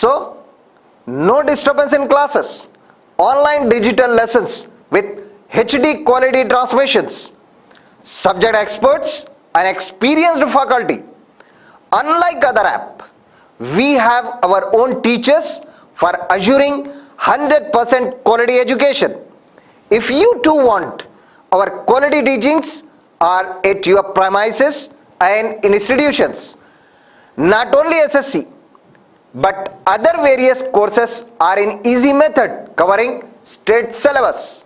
So, no disturbance in classes, online digital lessons with HD quality transmissions, subject experts and experienced faculty. Unlike other app, we have our own teachers for assuring 100% quality education. If you too want our quality teachings are at your premises and institutions, not only SSC but other various courses are in easy method covering state syllabus.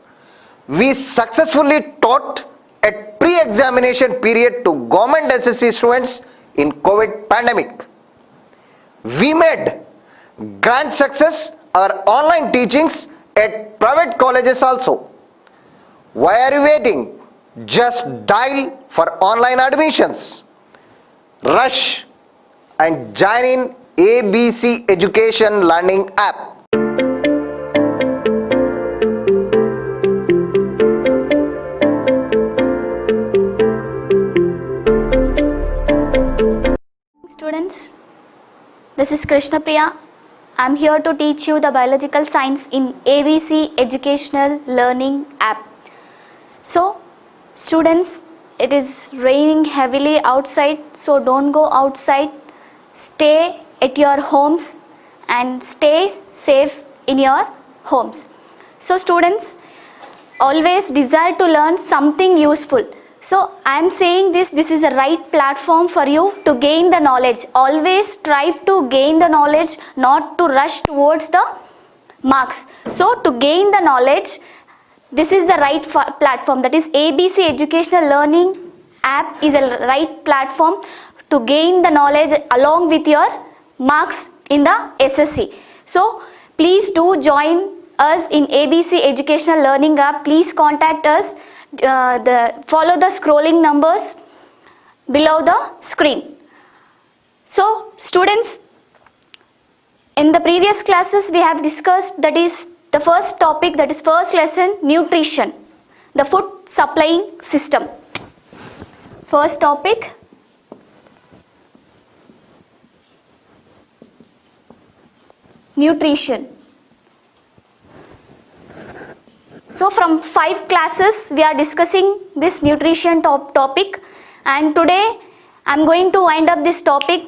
We successfully taught at pre-examination period to government SSC students in COVID pandemic. We made grand success our online teachings at private colleges also. Why are you waiting? Just dial for online admissions. Rush and join in ABC Education Learning app. Students, this is Krishna Priya. I am here to teach you the biological science in ABC Educational Learning app. So, students, it is raining heavily outside, so don't go outside. Stay at your homes and stay safe in your homes. So, students, always desire to learn something useful. So I am saying this is a right platform for you to gain the knowledge. Always strive to gain the knowledge, not to rush towards the marks. So to gain the knowledge, this is the right platform. That is ABC Educational Learning app is a right platform to gain the knowledge along with your marks in the SSC. So please do join us in ABC Educational Learning app. Please contact us. Follow the scrolling numbers below the screen. So students, in the previous classes we have discussed, that is the first topic, that is first lesson, nutrition, the food supplying system. First topic, nutrition. So from 5 classes we are discussing this nutrition topic, and today I am going to wind up this topic.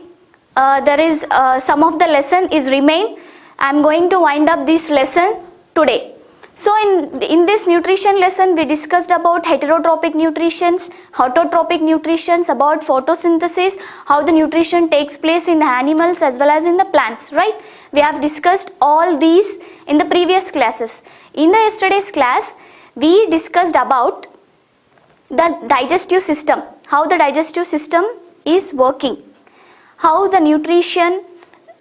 There is some of the lesson is remain. I am going to wind up this lesson today. So in this nutrition lesson we discussed about heterotrophic nutritions, autotrophic nutritions, about photosynthesis, how the nutrition takes place in the animals as well as in the plants, right? We have discussed all these in the previous classes. In the yesterday's class, we discussed about the digestive system, how the digestive system is working, how the nutrition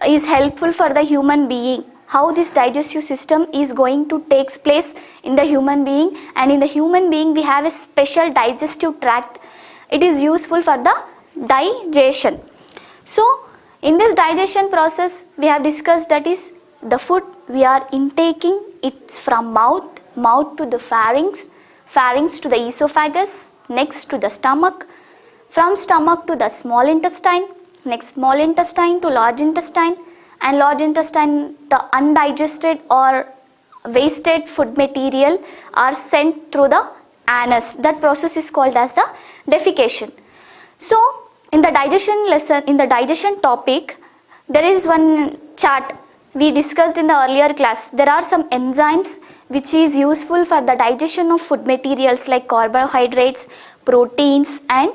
is helpful for the human being, how this digestive system is going to take place in the human being, and in the human being we have a special digestive tract. It is useful for the digestion. So in this digestion process we have discussed, that is the food we are intaking, it's from mouth to the pharynx, pharynx to the esophagus, next to the stomach, from stomach to the small intestine, next small intestine to large intestine, and large intestine the undigested or wasted food material are sent through the anus. That process is called as the defecation. So in the digestion lesson, in the digestion topic, there is one chart we discussed in the earlier class. There are some enzymes which is useful for the digestion of food materials like carbohydrates, proteins and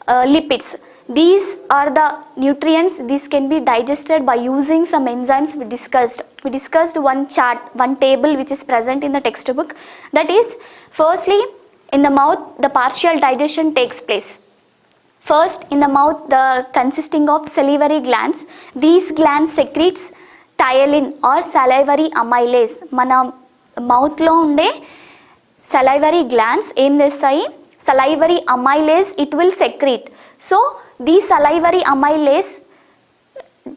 lipids. These are the nutrients. These can be digested by using some enzymes we discussed. We discussed one chart, one table which is present in the textbook. That is, firstly in the mouth the partial digestion takes place. First in the mouth, the consisting of salivary glands. These glands secretes ptyalin or salivary amylase. మన మౌత్లో ఉండే salivary glands ఏం చేస్తాయి, salivary amylase it will secrete. So the salivary amylase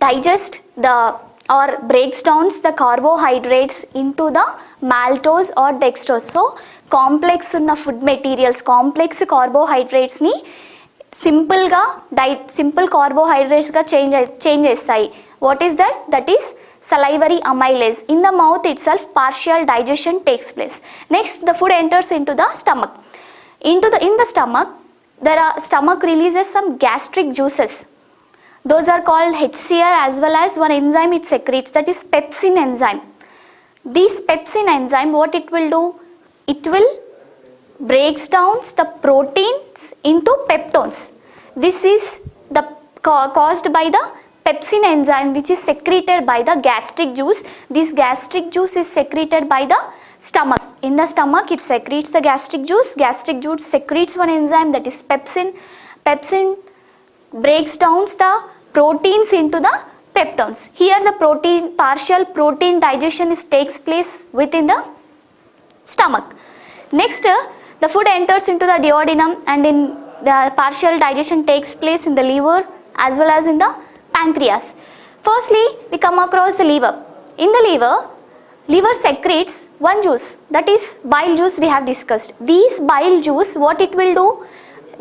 digest the or breaks down the carbohydrates into the maltose or dextrose. So complex ఉన్న food materials, complex carbohydrates ని simple గా simple carbohydrates గా change చేస్తాయి. What is that? That is salivary amylase. In the mouth itself, partial digestion takes place. Next, the food enters into the stomach. In the stomach, stomach releases some gastric juices. Those are called HCl, as well as one enzyme it secretes, that is pepsin enzyme. This pepsin enzyme, what it will do? It will breaks down the proteins into peptones. This is caused by the pepsin enzyme, which is secreted by the gastric juice. This gastric juice is secreted by the stomach. In the stomach, it secretes the gastric juice. Gastric juice secretes one enzyme, that is pepsin. Pepsin breaks down the proteins into the peptones. Here the partial protein digestion takes place within the stomach. Next, the food enters into the duodenum, and in the partial digestion takes place in the liver as well as in the pancreas. Firstly, we come across the liver. In the liver secretes one juice, that is bile juice we have discussed. These bile juice, what it will do?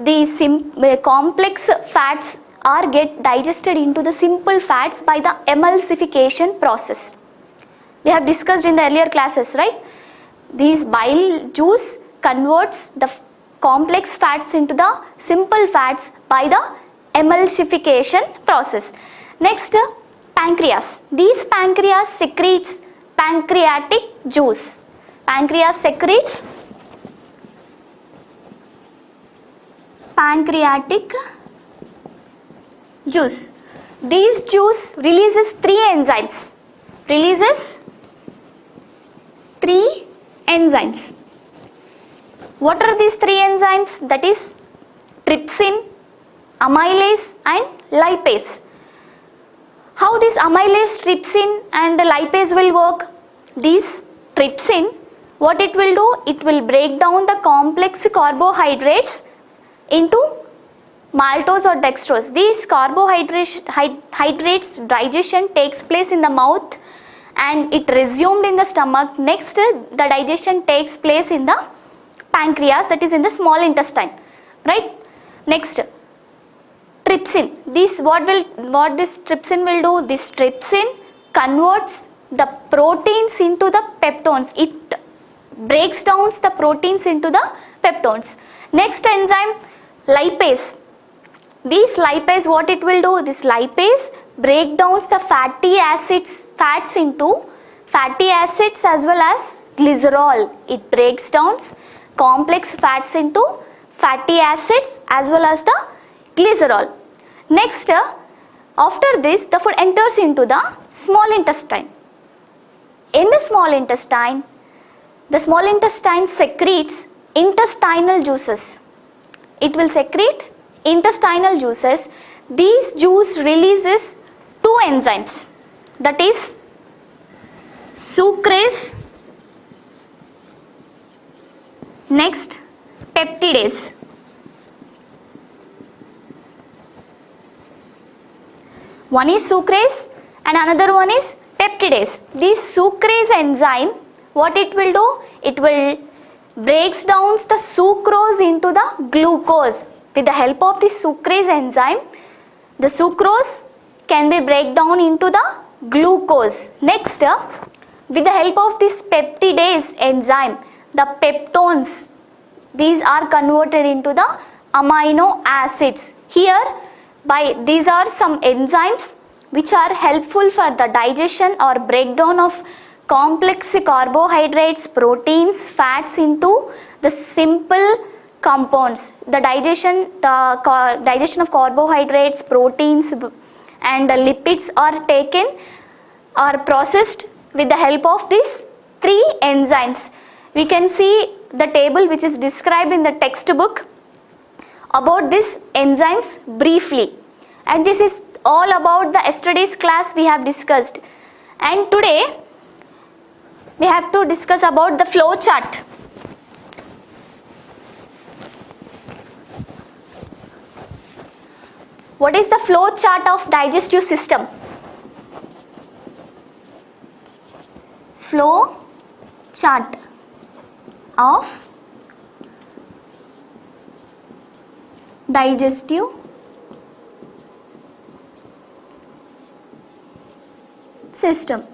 The complex fats are get digested into the simple fats by the emulsification process. We have discussed in the earlier classes, right? These bile juice converts the complex fats into the simple fats by the emulsification process. Next, pancreas. These pancreas secretes pancreatic juice. Pancreas secretes pancreatic juice. These juice releases three enzymes. What are these three enzymes? That is trypsin, amylase and lipase. How this amylase, trypsin and the lipase will work? This trypsin, what it will do? It will break down the complex carbohydrates into maltose or dextrose. These carbohydrates digestion takes place in the mouth and it resumed in the stomach. Next, the digestion takes place in the pancreas, that is in the small intestine, right? Next, trypsin. What this trypsin will do? This trypsin converts the proteins into the peptones. It breaks down the proteins into the peptones. Next enzyme, lipase. This lipase, what it will do? This lipase break down the fats into fatty acids as well as glycerol. It breaks down complex fats into fatty acids as well as the glycerol. Next, after this, the food enters into the small intestine. In the small intestine secretes intestinal juices. It will secrete intestinal juices. These juice releases two enzymes, that is sucrase, next peptidase. One is sucrase and another one is peptidase. This sucrase enzyme, what it will do? It will breaks down the sucrose into the glucose. With the help of the sucrase enzyme, the sucrose can be break down into the glucose. Next, with the help of this peptidase enzyme, the peptones, these are converted into the amino acids. Here, these are some enzymes which are helpful for the digestion or breakdown of complex carbohydrates, proteins, fats into the simple compounds. The digestion of carbohydrates, proteins and lipids are processed with the help of these three enzymes. We can see the table which is described in the textbook about these enzymes briefly, and this is all about the yesterday's class we have discussed, and today we have to discuss about the flow chart. What is the flow chart of digestive system? Flow chart of digestive system.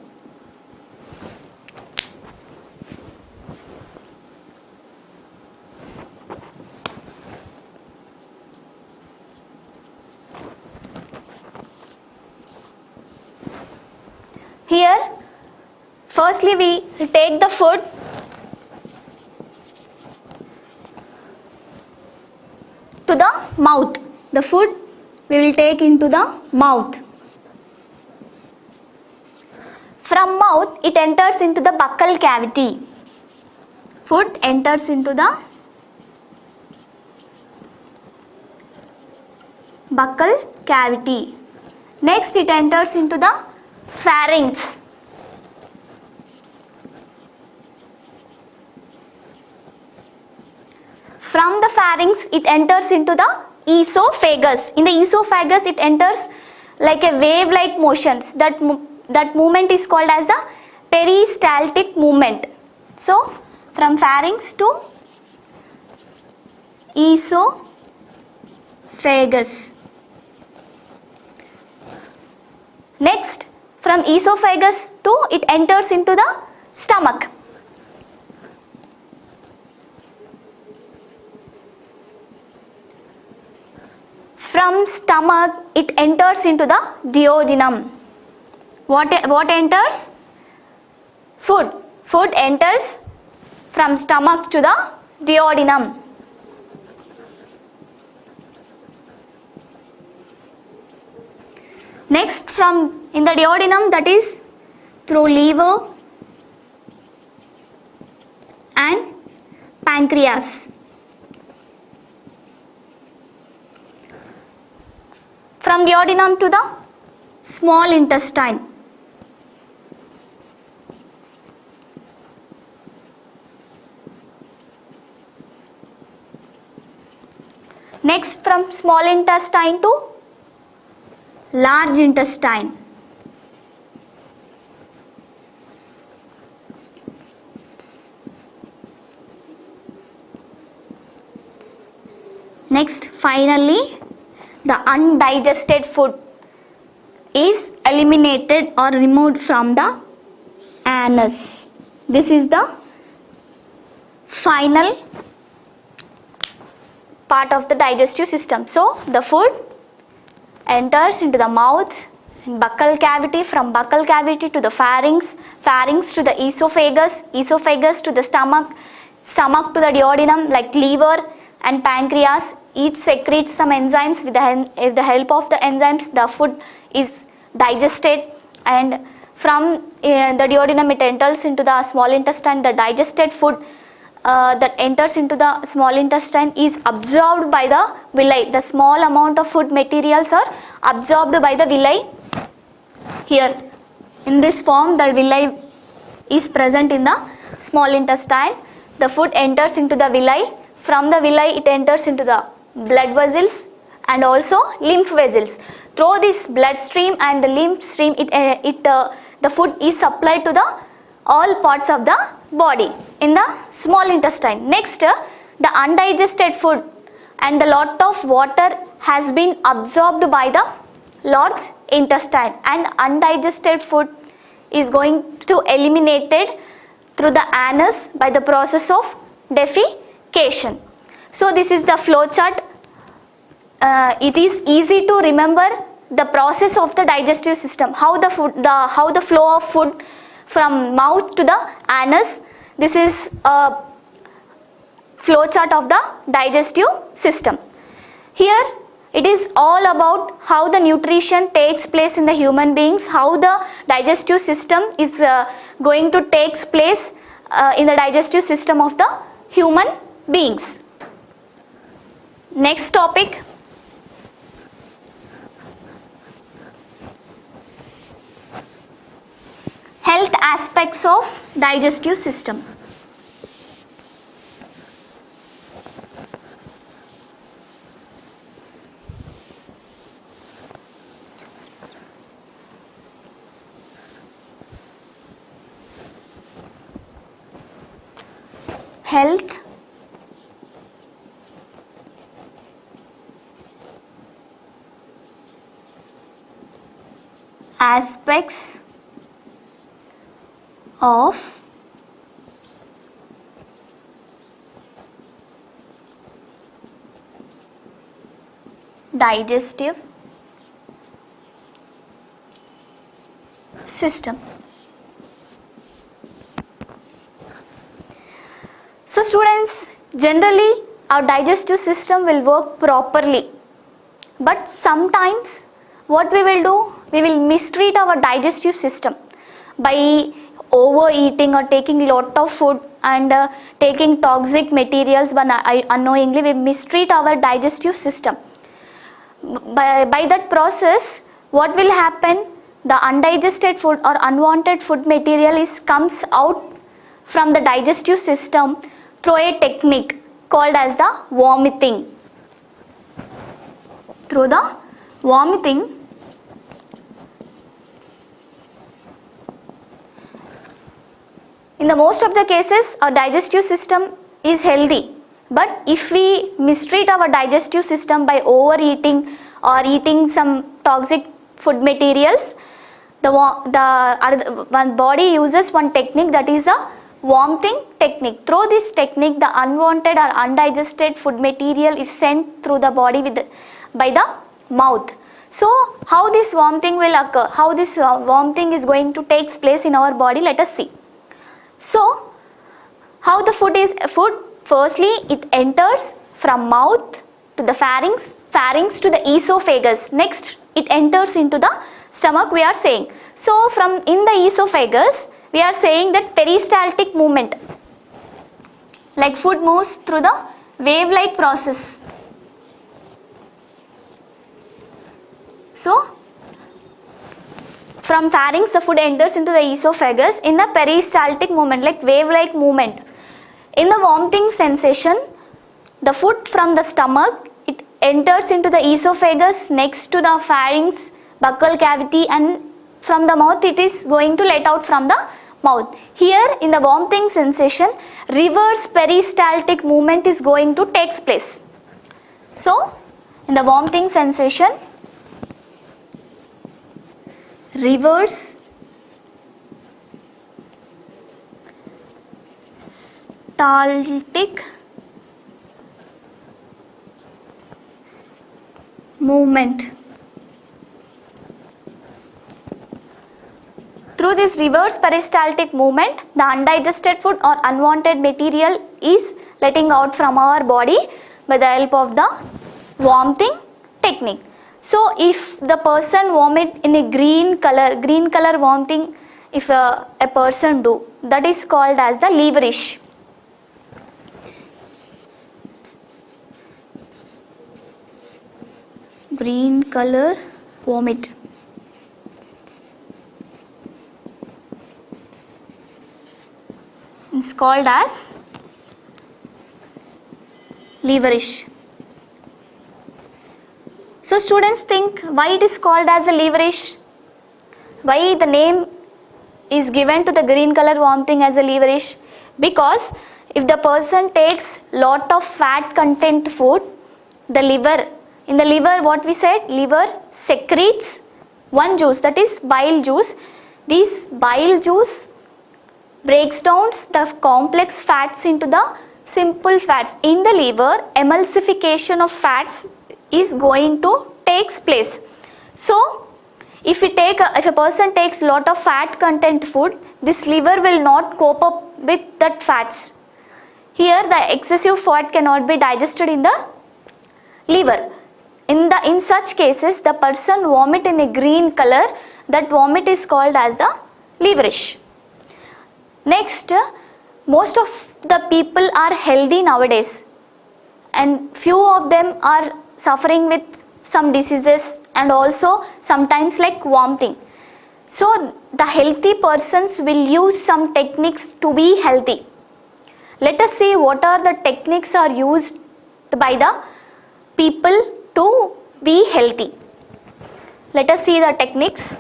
firstly we take the food to the mouth. The food we will take into the mouth. From mouth it enters into the buccal cavity. Food enters into the buccal cavity. Next it enters into the pharynx. From the pharynx it enters into the esophagus. In the esophagus it enters like a wave-like motions. That movement is called as the peristaltic movement. So from pharynx to esophagus. Next, from esophagus to it enters into the stomach. From stomach it enters into the duodenum. What enters? Food. Food enters from stomach to the duodenum. Next, from in the duodenum, that is through liver and pancreas. From duodenum to the small intestine. Next, from small intestine to large intestine. Next, finally, the undigested food is eliminated or removed from the anus. This is the final part of the digestive system. So, the food enters into the mouth, buccal cavity, from buccal cavity to the pharynx, pharynx to the esophagus, esophagus to the stomach, stomach to the duodenum like liver and pancreas. Each secretes some enzymes. With the help of the enzymes the food is digested, and from the duodenum it enters into the small intestine. The digested food that enters into the small intestine is absorbed by the villi. The small amount of food materials are absorbed by the villi. Here in this form the villi is present in the small intestine. The food enters into the villi. From the villi it enters into the blood vessels and also lymph vessels. Through this blood stream and the lymph stream the food is supplied to the all parts of the body in the small intestine. Next, the undigested food and the lot of water has been absorbed by the large intestine, and undigested food is going to eliminated through the anus by the process of defecation. So this is the flow chart. It is easy to remember the process of the digestive system, how the flow of food from mouth to the anus. This is a flow chart of the digestive system. Here it is all about how the nutrition takes place in the human beings, how the digestive system is going to takes place in the digestive system of the human beings. Next topic. Health aspects of digestive system. Health aspects of digestive system. So students, generally our digestive system will work properly, but sometimes what we will do, we will mistreat our digestive system by overeating or taking lot of food and taking toxic materials, but unknowingly we mistreat our digestive system. By that process, what will happen, the undigested food or unwanted food material comes out from the digestive system through a technique called as the vomiting. Through the vomiting, in the most of the cases our digestive system is healthy, but if we mistreat our digestive system by overeating or eating some toxic food materials, one body uses one technique, that is the vomiting technique. Through this technique, the unwanted or undigested food material is sent through the body by the mouth. So how this vomiting will occur, how this vomiting is going to take place in our body, let us see. So how the food, firstly it enters from mouth to the pharynx, pharynx to the esophagus, next it enters into the stomach, we are saying. So from in the esophagus, we are saying that peristaltic movement, like food moves through the wave-like process. So from pharynx, the food enters into the esophagus in the peristaltic movement, like wave-like movement. In the vomiting sensation, the food from the stomach, it enters into the esophagus next to the pharynx, buccal cavity, and from the mouth it is going to let out from the mouth. Here in the vomiting sensation, reverse peristaltic movement is going to take place. So in the vomiting sensation, reverse peristaltic movement. Through this reverse peristaltic movement, the undigested food or unwanted material is letting out from our body by the help of the vomiting technique. So if the person vomit in a green color vomiting, if a person do, that is called as the liverish. Green color vomit. It's called as liverish. So students think why it is called as a liverish? Why the name is given to the green color vomiting as a liverish? Because if the person takes lot of fat content food, the liver, in the liver what we said, liver secretes one juice, that is bile juice. This bile juice breaks down the complex fats into the simple fats. In the liver, emulsification of fats is going to takes place. So if a person takes lot of fat content food, this liver will not cope up with that fats. Here the excessive fat cannot be digested in the liver. In such cases, the person vomit in a green color, that vomit is called as the liverish. Next, most of the people are healthy nowadays and few of them are suffering with some diseases and also sometimes like vomiting. So the healthy persons will use some techniques to be healthy. Let us see what are the techniques are used by the people to be healthy. Let us see the techniques.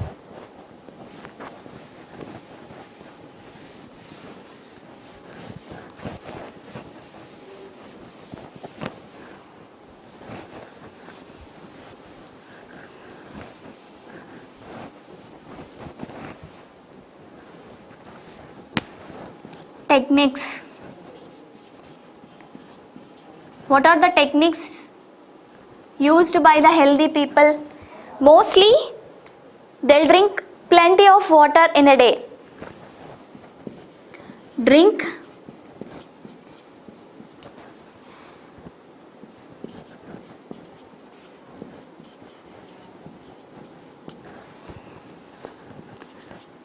Techniques. What are the techniques used by the healthy people? Mostly they'll drink plenty of water in a day. Drink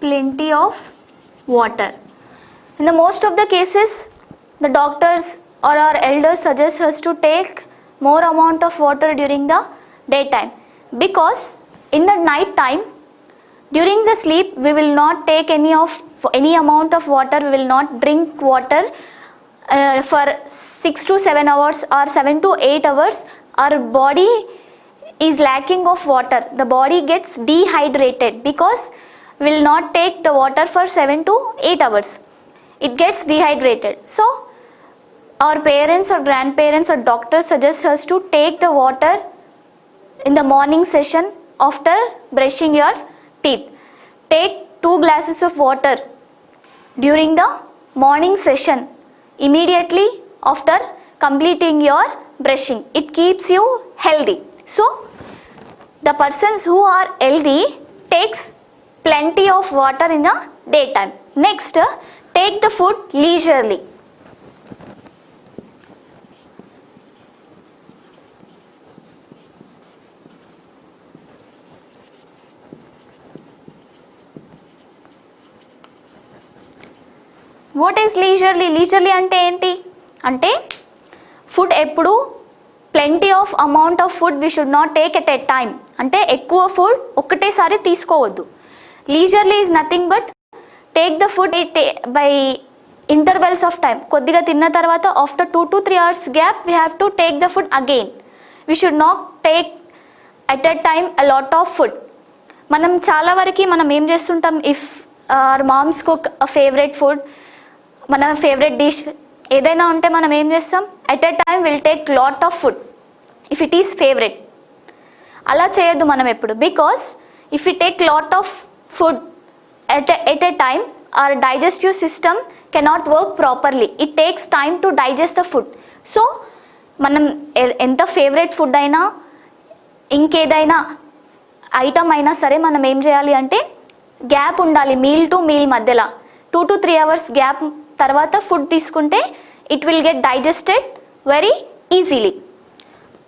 plenty of water. In the most of the cases, the doctors or our elders suggest us to take more amount of water during the daytime, because in the night time, during the sleep, we will not take any amount of water. We will not drink water for 6 to 7 hours or 7 to 8 hours. Our body is lacking of water. The body gets dehydrated because we will not take the water for 7 to 8 hours. It gets dehydrated. So our parents or grandparents or doctors suggest us to take the water in the morning session after brushing your teeth. Take 2 glasses of water during the morning session immediately after completing your brushing. It keeps you healthy. So the persons who are healthy takes plenty of water in the daytime. Next, take the food leisurely. What is leisurely అంటే ఏంటి అంటే food ఎప్పుడు plenty of amount of food we should not take at a time. అంటే ఎక్కువ food ఒక్కటేసారి తీసుకోవద్దు. Leisurely is nothing but take the food by intervals of time. కొద్దిగా తిన్న తర్వాత after 2 to 3 hours gap we have to take the food again. We should not take at a time a lot of food. మనం చాలా వరకు మనం ఏం చేస్తుంటాం, if our moms cook a favourite food, మన ఫేవరెట్ డిష్ ఏదైనా ఉంటే మనం ఏం చేస్తాం, at a time will take lot of food if it is favourite. అలా చేయొద్దు మనం ఎప్పుడు, because if you take lot of food at a time our digestive system cannot work properly. It takes time to digest the food. So మనం ఎంత favourite food అయినా ఇంకేదైనా item అయినా సరే మనం ఏం చేయాలి అంటే గ్యాప్ ఉండాలి మీల్ టు మీల్ మధ్యలో. 2 to 3 hours గ్యాప్ తర్వాత ఫుడ్ తీసుకుంటే it will get digested very easily.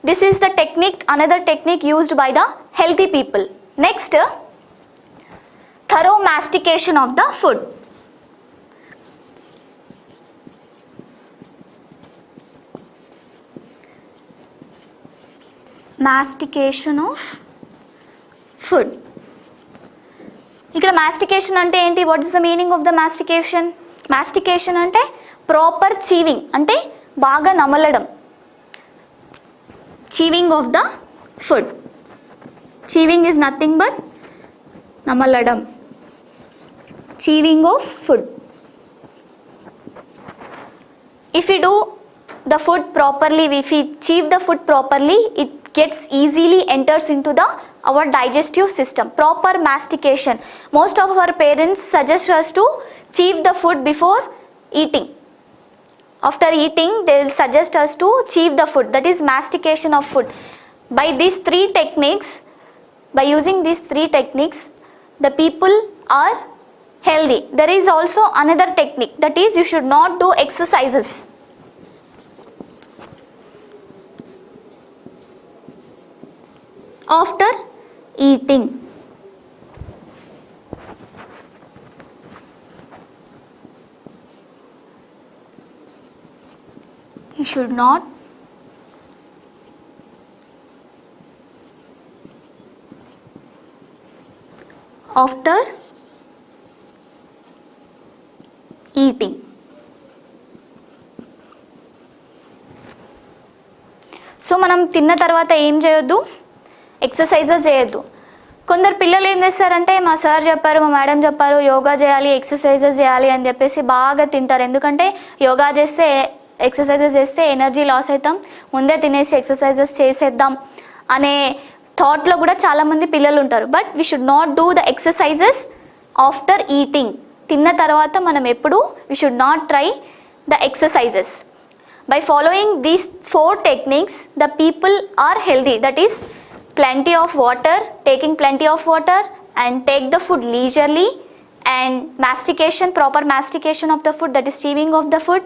This is the technique, another technique used by the healthy people. Next, thorough mastication of the food. Mastication of food. ఇక్కడ mastication అంటే ఏంటి? What is the meaning of the mastication? Mastication అంటే proper chewing, అంటే బాగా నమలడం. Chewing of the food. Chewing is nothing but నమలడం. Chewing of food. If we do the food properly, if we chew the food properly, it gets easily enters into our digestive system. Proper mastication. Most of our parents suggest us to chew the food before eating. After eating, they will suggest us to chew the food. That is mastication of food. By these 3 techniques, by using these 3 techniques, the people are healthy. There is also another technique, that is you should not do exercises. After eating. You should not after eating. So మనం తిన్న తర్వాత ఏం చేయొద్దు, exercises చేయొద్దు. కొందరు పిల్లలు ఏం చేస్తారంటే మా సార్ చెప్పారు, మా మేడం చెప్పారు యోగా చేయాలి, ఎక్సర్సైజెస్ చేయాలి అని చెప్పేసి బాగా తింటారు. ఎందుకంటే యోగా చేస్తే, ఎక్సర్సైజెస్ చేస్తే ఎనర్జీ లాస్ అవుతాం, ముందే తినేసి ఎక్సర్సైజెస్ చేసేద్దాం అనే థాట్లో కూడా చాలామంది పిల్లలు ఉంటారు. But we should not do the exercises after eating. తిన్న తర్వాత మనం ఎప్పుడు we should not try the exercises. By following these 4 techniques, the people are healthy. That is plenty of water, taking plenty of water, and take the food leisurely, and mastication, proper mastication of the food, that is chewing of the food,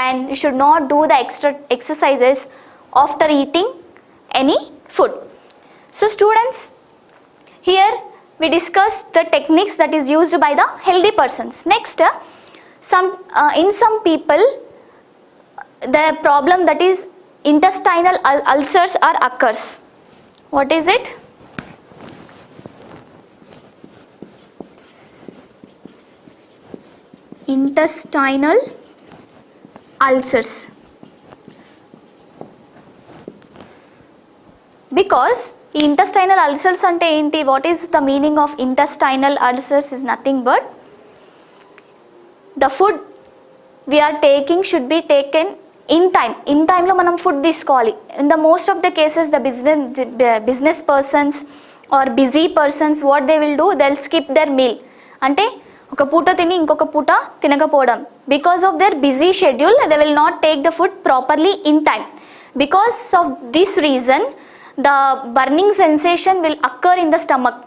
and you should not do the extra exercises after eating any food. So students, here we discussed the techniques that is used by the healthy persons. Next, in some people, the problem that is intestinal ulcers are occurs. What is it? Intestinal ulcers. Because ఈ intestinal ulcers అంటే ఏంటి? What is the meaning of intestinal ulcers is nothing but the food we are taking should be taken in time. In time లో మనం food తీసుకోవాలి. In the most of the cases the business persons or busy persons what they will do, they'll skip their meal. అంటే ఒక పూట తిని ఇంకొక పూట తినకపోవడం. Because of their busy schedule they will not take the food properly in time. Because of this reason the burning sensation will occur in the stomach,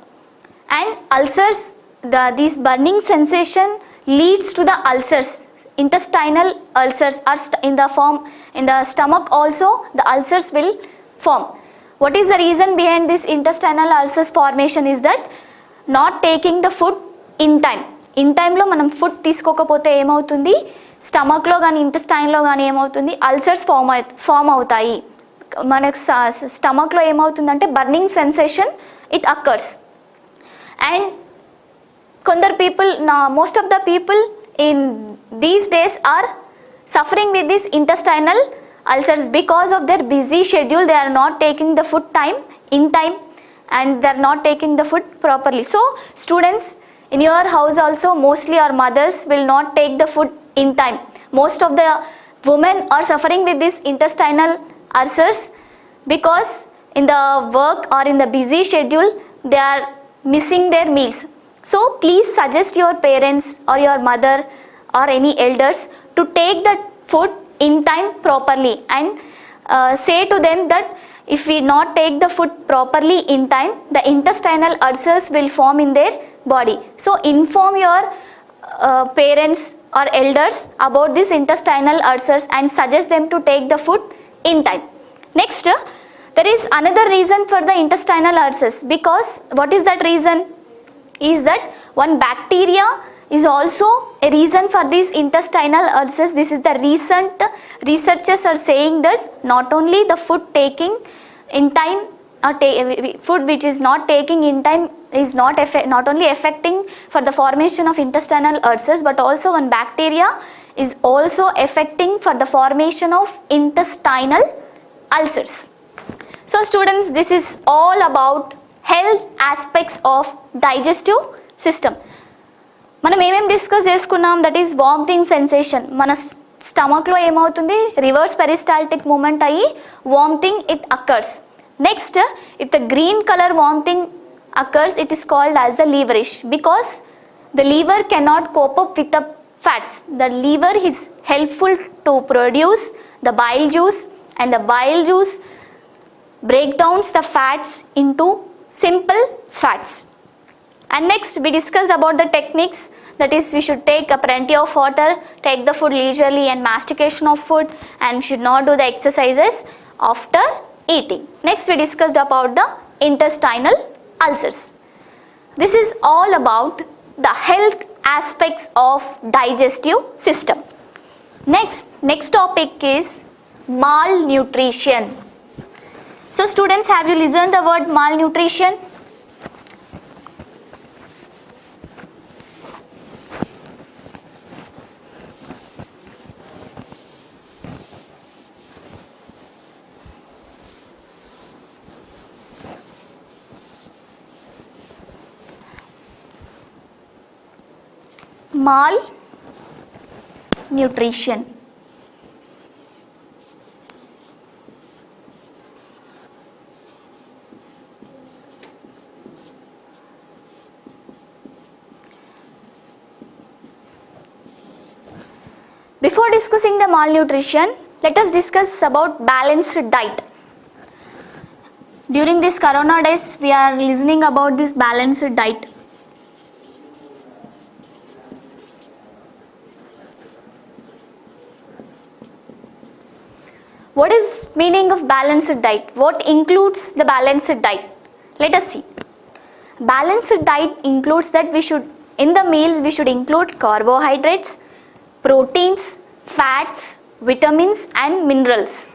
and ulcers, this burning sensation leads to the ulcers. Intestinal ulcers are in the stomach also the ulcers will form. What is the reason behind this intestinal ulcers formation is that not taking the food in time. In time లో మనం food తీసుకోకపోతే ఏమవుతుంది, స్టమక్లో కానీ ఇంటెస్టైన్లో కానీ ఏమవుతుంది, ulcers form అవుతాయి. మనకు స్టమక్లో ఏమవుతుందంటే burning sensation it occurs. And కొందరు people, most of the people in these days are suffering with this intestinal ulcers because of their busy schedule. They are not taking the food in time and they are not taking the food properly. So students, in your house also mostly our mothers will not take the food in time. Most of the women are suffering with this intestinal ulcers because in the work or in the busy schedule they are missing their meals. So please suggest your parents or your mother or any elders to take the food in time properly, and say to them that if we not take the food properly in time, the intestinal ulcers will form in their body. So inform your parents or elders about this intestinal ulcers and suggest them to take the food in time. Next, there is another reason for the intestinal ulcers, because what is that reason? Is that one bacteria is also a reason for these intestinal ulcers. This is the recent researchers are saying that not only the food taking in time or food which is not taking in time is not only affecting for the formation of intestinal ulcers, but also one bacteria is also affecting for the formation of intestinal ulcers. So students, this is all about health aspects of digestive system. మనం ఏమేమి discuss చేసుకున్నాం, that is vomiting sensation. మన స్టమక్లో ఏమవుతుంది, reverse peristaltic movement అయ్యి vomiting it occurs. Next, if the green colour vomiting occurs it is called as the liverish, because the liver cannot cope up with the fats. The liver is helpful to produce the bile juice, and the bile juice break downs the fats into simple fats. And next we discussed about the techniques, that is we should take a plenty of water, take the food leisurely and mastication of food, and should not do the exercises after eating. Next we discussed about the intestinal ulcers. This is all about the health aspects of digestive system. Next topic is malnutrition. So students, have you listened the word malnutrition? Malnutrition. Before discussing the malnutrition, let us discuss about balanced diet. During this corona days, we are listening about this balanced diet. What is meaning of balanced diet? What includes the balanced diet? Let us see. Balanced diet includes that in the meal we should include carbohydrates, proteins, fats, vitamins and minerals.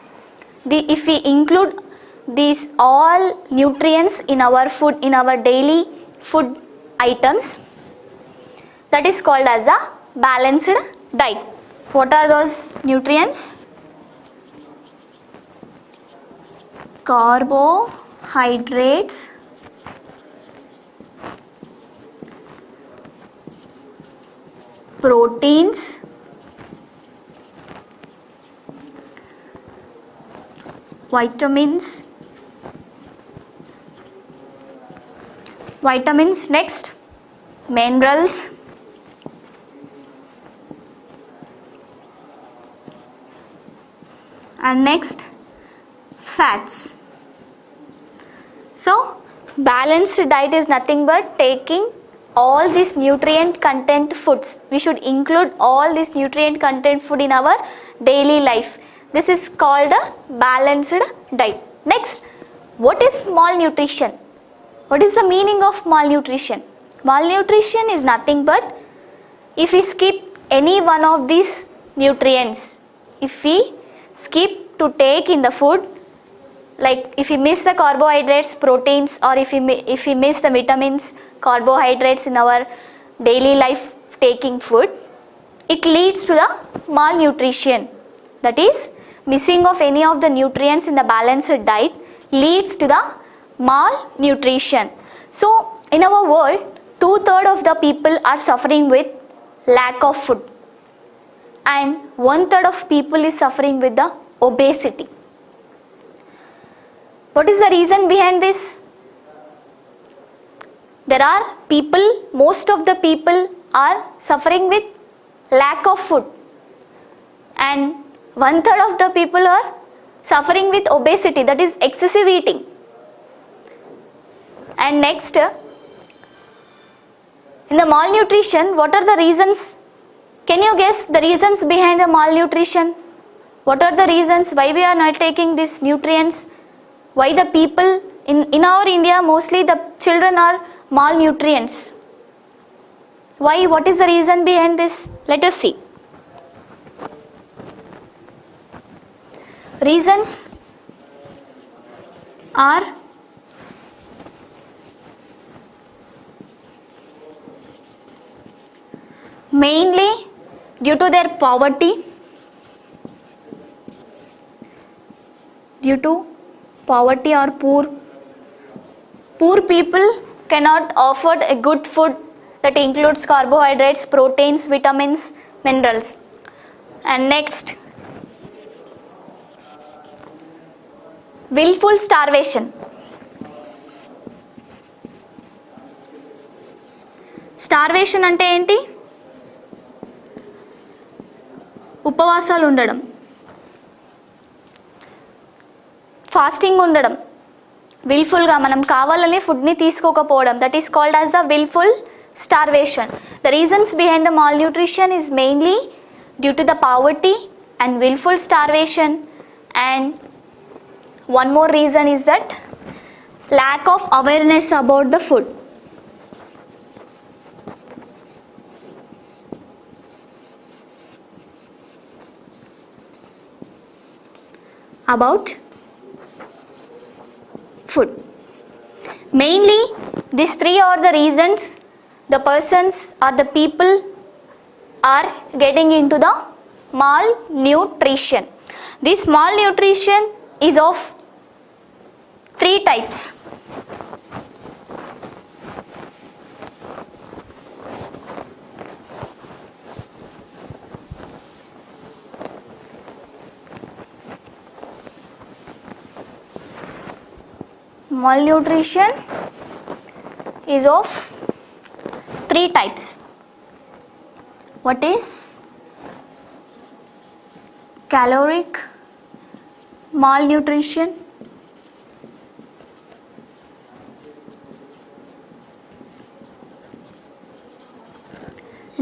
If we include these all nutrients in our food, in our daily food items, that is called as a balanced diet. What are those nutrients? Carbohydrates, proteins, vitamins, next minerals, and next fats. So balanced diet is nothing but taking all these nutrient content foods. We should include all this nutrient content food in our daily life. This is called a balanced diet. Next, what is malnutrition? What is the meaning of malnutrition? Malnutrition is nothing but if we skip any one of these nutrients, if we skip to take in the food, like if we miss the carbohydrates, proteins, or if we miss the vitamins, carbohydrates in our daily life taking food, it leads to the malnutrition. That is, missing of any of the nutrients in the balanced diet leads to the malnutrition. So in our world, 2/3 of the people are suffering with lack of food and 1/3 of people is suffering with the obesity. What is the reason behind this? There are people, most of the people are suffering with lack of food and 1/3 of the people are suffering with obesity, that is excessive eating. And next, in the malnutrition, what are the reasons? Can you guess the reasons behind the malnutrition? What are the reasons why we are not taking these nutrients? Why the people in our India, mostly the children are malnutrients? Why? What is the reason behind this? Let us see. Reasons are mainly due to their poverty, or poor people cannot afford a good food that includes carbohydrates, proteins, vitamins, minerals. And next, willful starvation. Starvation అంటే ఏంటి? ఉపవాసాలు ఉండడం, fasting ఉండడం, విల్ఫుల్గా మనం కావాలని ఫుడ్ని తీసుకోకపోవడం, that is called as the wilful starvation. The reasons behind the malnutrition is mainly due to the poverty and willful starvation, and one more reason is that lack of awareness about the food. About food. Mainly these three are the reasons the persons or the people are getting into the malnutrition. This malnutrition is of three types. Malnutrition is of three types. What is caloric malnutrition,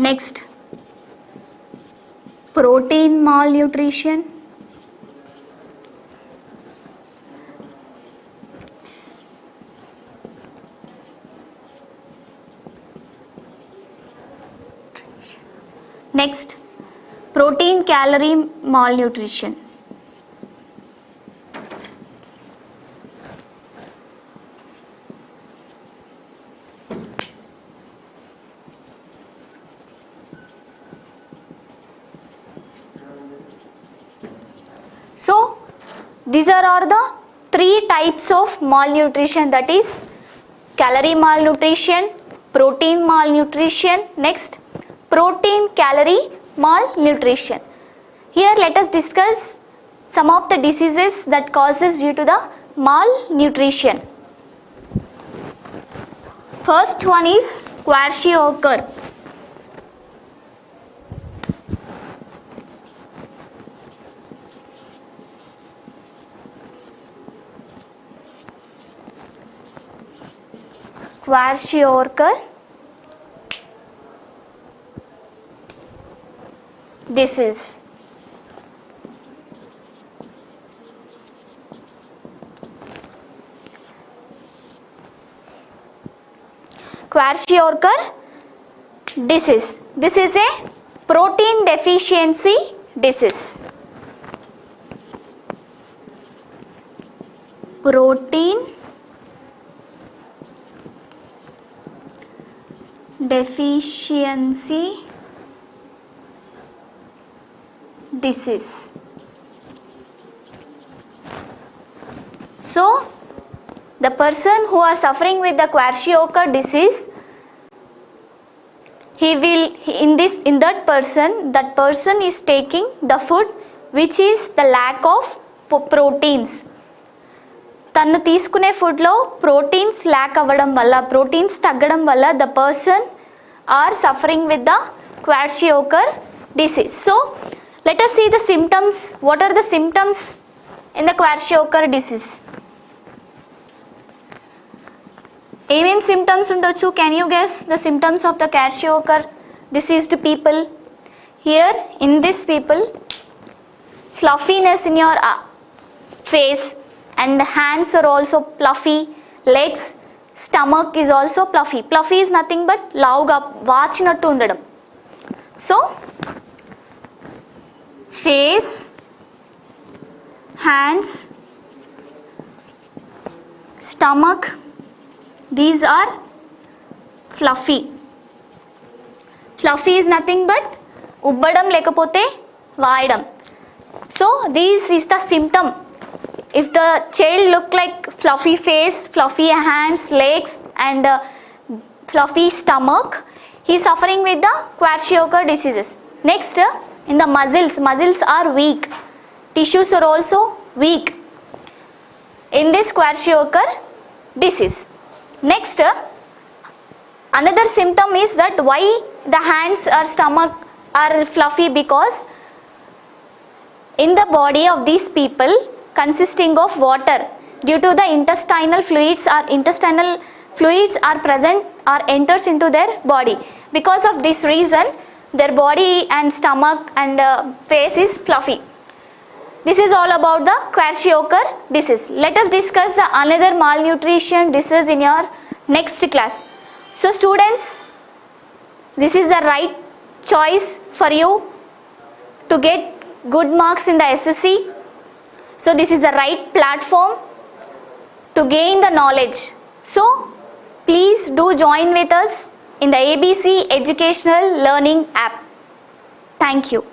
next protein malnutrition, Next, protein calorie malnutrition. So these are all the three types of malnutrition, that is calorie malnutrition, protein malnutrition, next protein calorie malnutrition. Here let us discuss some of the diseases that causes due to the malnutrition. First one is kwashiorkor. Kwashiorkor disease. Kwashiorkor disease. This is a protein deficiency disease. Protein deficiency disease. So the person who are suffering with the kwashiorkor disease, that person is taking the food which is the lack of proteins. తను తీసుకునే ఫుడ్లో proteins lakh అవ్వడం వల్ల, proteins తగ్గడం వల్ల the person are suffering with the kwashiorkor disease. So let us see the symptoms. What are the symptoms in the kwashiorkor disease? ఏమేం symptoms ఉండొచ్చు? Can you guess the symptoms of the kwashiorkor diseased people? Here in this people, fluffiness in your face and hands are also fluffy, legs, stomach is also fluffy. Fluffy is nothing but lauga vaachinattu undadam. So face, hands, stomach, these are fluffy. Fluffy is nothing but ubbadam lekapothe vaayadam. So this is the symptom. If the child look like fluffy face, fluffy hands, legs and fluffy stomach, he is suffering with the kwashiorkor diseases. Next, in the muscles are weak, tissues are also weak in this kwashiorkor disease. Next, another symptom is that why the hands or stomach are fluffy, because in the body of these people consisting of water, due to the intestinal fluids are present or enters into their body. Because of this reason their body and stomach and face is fluffy. This is all about the kwashiorkor disease. Let us discuss the another malnutrition disease in your next class. So students, this is the right choice for you to get good marks in the SSC. So this is the right platform to gain the knowledge. So please do join with us in the ABC Educational Learning app. Thank you.